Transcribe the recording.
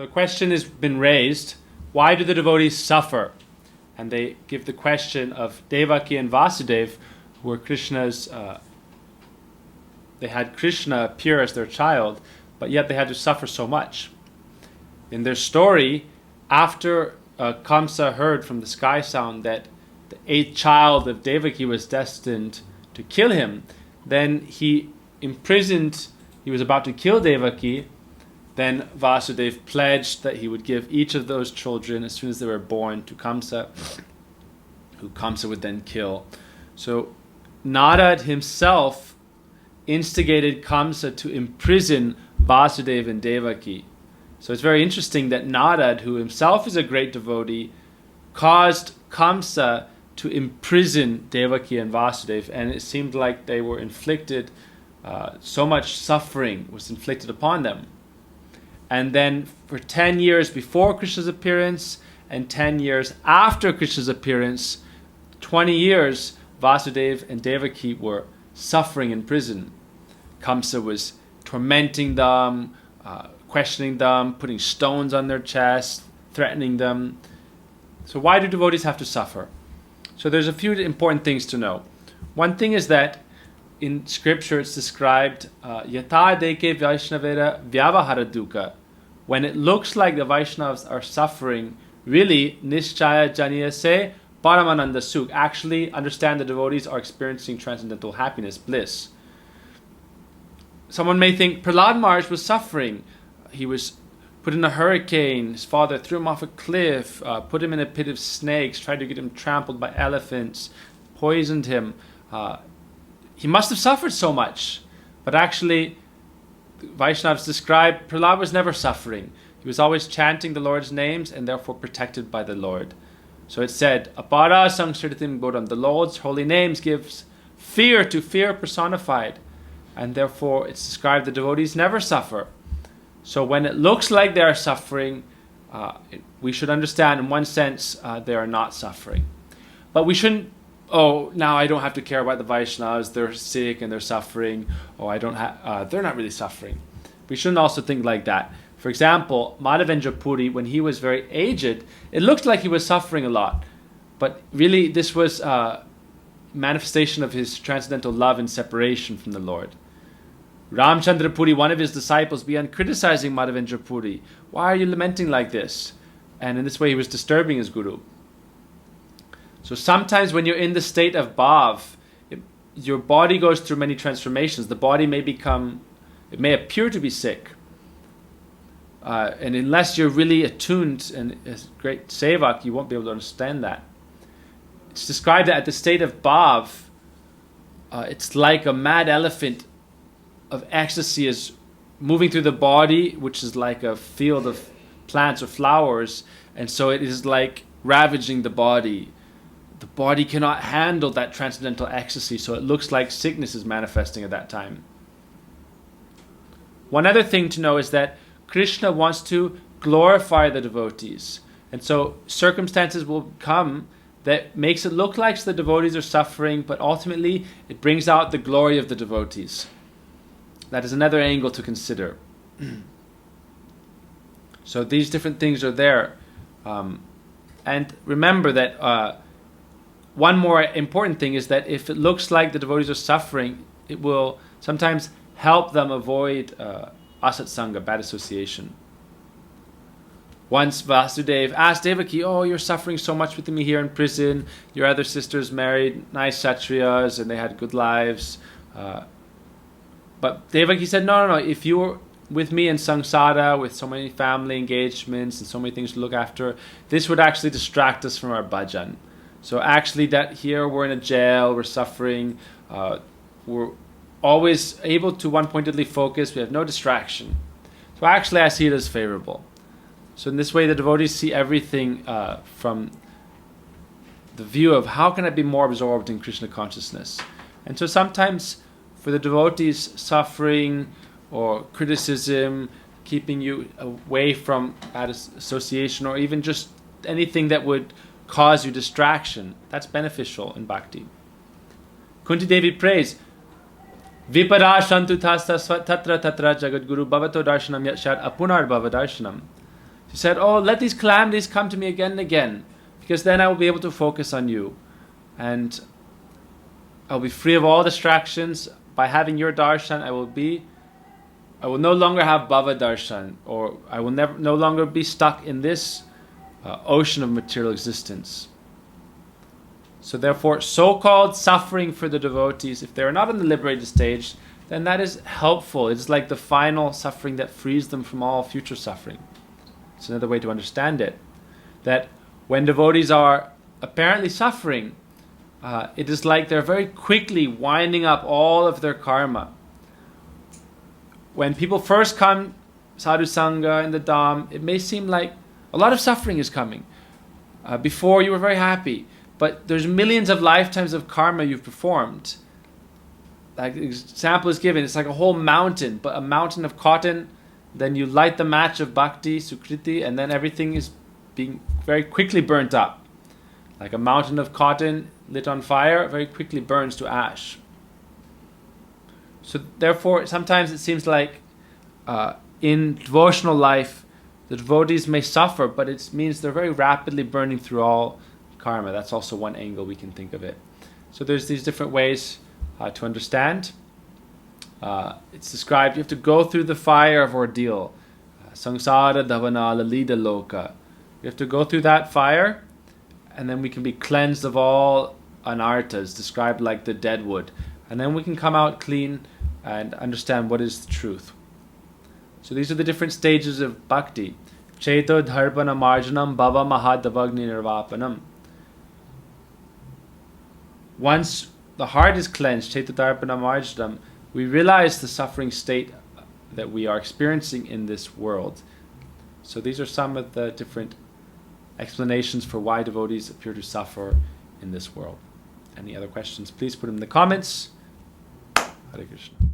So a question has been raised, why do the devotees suffer? And they give the question of Devaki and Vasudeva, who were Krishna's, they had Krishna appear as their child, but yet they had to suffer so much. In their story, after Kamsa heard from the sky sound that the 8th child of Devaki was destined to kill him, then he imprisoned, he was about to kill Devaki. Then Vasudeva pledged that he would give each of those children, as soon as they were born, to Kamsa, who Kamsa would then kill. So Narad himself instigated Kamsa to imprison Vasudeva and Devaki. So it's very interesting that Narad, who himself is a great devotee, caused Kamsa to imprison Devaki and Vasudeva, and it seemed like they were inflicted, so much suffering was inflicted upon them. And then for 10 years before Krishna's appearance and 10 years after Krishna's appearance, 20 years, Vasudeva and Devaki were suffering in prison. Kamsa was tormenting them, questioning them, putting stones on their chest, threatening them. So why do devotees have to suffer? So there's a few important things to know. One thing is that in scripture it's described, Yata deke Vaishnavera vyavahara dukkha. When it looks like the Vaishnavas are suffering, really, Nishchaya Janiyase Paramananda Sukh. Actually, understand the devotees are experiencing transcendental happiness, bliss. Someone may think Prahlad Maharaj was suffering. He was put in a hurricane. His father threw him off a cliff, put him in a pit of snakes, tried to get him trampled by elephants, poisoned him. He must have suffered so much. But actually, Vaishnavas describe Prahlad was never suffering. He was always chanting the Lord's names and therefore protected by the Lord. So it said, Apara Sangsritim Bodham. The Lord's holy names gives fear to fear personified. And therefore it's described the devotees never suffer. So when it looks like they are suffering, we should understand in one sense they are not suffering. But we shouldn't, now I don't have to care about the Vaishnavas, they're sick and they're suffering, they're not really suffering. We shouldn't also think like that. For example, Madhavendra Puri, when he was very aged, it looked like he was suffering a lot. But really this was a manifestation of his transcendental love and separation from the Lord. Ramchandra Puri, one of his disciples, began criticizing Madhavendra Puri. Why are you lamenting like this? And in this way he was disturbing his guru. So sometimes when you're in the state of bhav, your body goes through many transformations. The body may it may appear to be sick. And unless you're really attuned and a great sevak, you won't be able to understand that. It's described that at the state of bhav, it's like a mad elephant of ecstasy is moving through the body, which is like a field of plants or flowers, and so it is like ravaging the body. The body cannot handle that transcendental ecstasy, so it looks like sickness is manifesting at that time. One other thing to know is that Krishna wants to glorify the devotees, and so circumstances will come that makes it look like the devotees are suffering, but ultimately it brings out the glory of the devotees. That is another angle to consider. So these different things are there. And remember that one more important thing is that if it looks like the devotees are suffering, it will sometimes help them avoid asat sangha, bad association. Once Vasudeva asked Devaki, you're suffering so much with me here in prison. Your other sisters married nice kshatriyas and they had good lives. But Devaki said, no. If you were with me in samsara, with so many family engagements and so many things to look after, this would actually distract us from our bhajan. So actually that here we're in a jail, we're suffering, we're always able to one-pointedly focus, we have no distraction. So actually I see it as favorable. So in this way the devotees see everything from the view of how can I be more absorbed in Krishna consciousness. And so sometimes for the devotees, suffering or criticism, keeping you away from bad association, or even just anything that would cause you distraction, that's beneficial in bhakti. Kunti Devi prays, Vipara shantu tatra tatra jagat guru bhavato darshanam yat shat apunar bhava darshanam. She said, oh, let these calamities come to me again and again, because then I will be able to focus on you. And I'll be free of all distractions. By having your darshan, I will no longer have bhava darshan, or I will no longer be stuck in this ocean of material existence. So therefore, so-called suffering for the devotees, if they're not in the liberated stage, then that is helpful. It's like the final suffering that frees them from all future suffering. It's another way to understand it. That when devotees are apparently suffering, it is like they're very quickly winding up all of their karma. When people first come, sadhu sangha in the dham, it may seem like a lot of suffering is coming. Before you were very happy, but there's millions of lifetimes of karma you've performed. Like the example is given, it's like a whole mountain, but a mountain of cotton. Then you light the match of bhakti, sukriti, and then everything is being very quickly burnt up. Like a mountain of cotton lit on fire, very quickly burns to ash. So therefore, sometimes it seems like in devotional life, the devotees may suffer, but it means they're very rapidly burning through all karma. That's also one angle we can think of it. So there's these different ways to understand. It's described, you have to go through the fire of ordeal. Sangsara davana lalida loka. You have to go through that fire, and then we can be cleansed of all anarthas, described like the dead wood. And then we can come out clean and understand what is the truth. So these are the different stages of bhakti. Cheto dharpana marjanam bhava mahadavagni nirvapanam. Once the heart is cleansed, Cheto dharpana marjanam, we realize the suffering state that we are experiencing in this world. So these are some of the different explanations for why devotees appear to suffer in this world. Any other questions, please put them in the comments. Hare Krishna.